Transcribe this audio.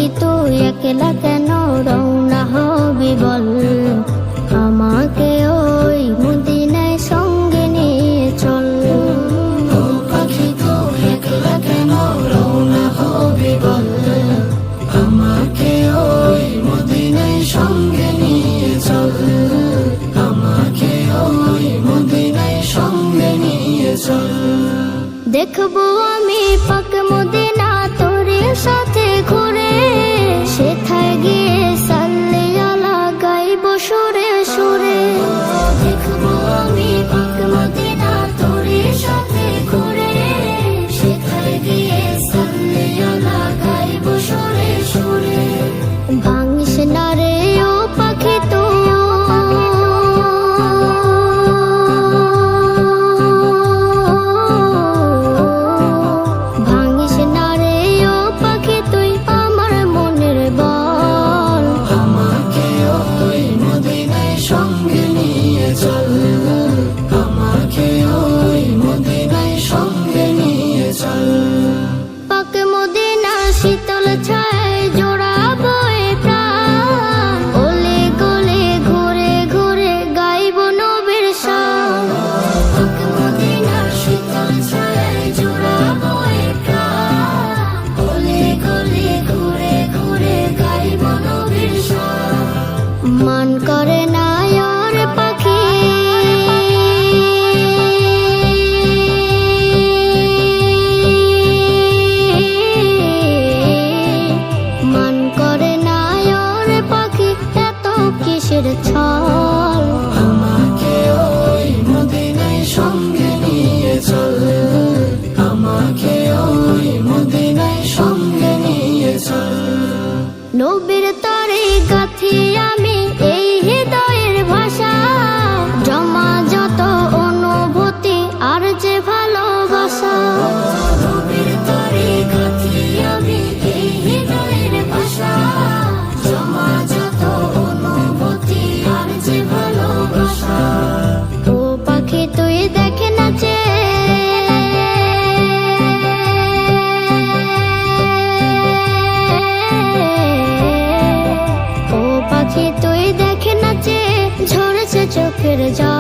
পাখি তুই একলা কেন রওনা হবি বল, আমাকে ওই মদিনায় সঙ্গে নিয়ে চল। ও পাখি তুই একলা কেন রওনা হবি বল, আমাকে ওই মদিনায় সঙ্গে নিয়ে চল, আমাকে ওই মদিনায় সঙ্গে নিয়ে চল। দেখবো আমি পাক মদিনা তোর সাথে ঘুরে, সেথায় গিয়ে সাল্লি আলা গাইব সুরে সুরে। দেখবো আমি পাক মদিনা তোর সাথে ঘুরে, সেথায় গিয়ে সাল্লি আলা গাইব সুরে সুরে। ভাঙিস না রে ও পাখি তুই, শীতল ছায় জোড়াবো এ প্রাণ, ওলে গলে ঘুরে ঘুরে গাইব নবীর শান। পাক মদিনার শীতল ছায় জোড়াবো এ প্রাণ, ওলে গলে ঘুরে ঘুরে গাইব নবীর শান। মান করে না আর পাখি ছল, আমাকে ওই মদিনায় সঙ্গে নিয়ে চল, আমাকে ওই মদিনায় সঙ্গে নিয়ে চল। নবীর তরে গাথি আমি এই হৃদয়ের ভাষা, জমা যত অনুভূতি আর যে ভালোবাসা। নবীর তরে গাথি আমি এই হৃদয়ের ভাষা, জমা যত অনুভূতি আর যে ভালোবাসা। ও পাখি তুই দেখে নাচে, ও পাখি তুই দেখে নাচে, ঝরেছে চোখের জল।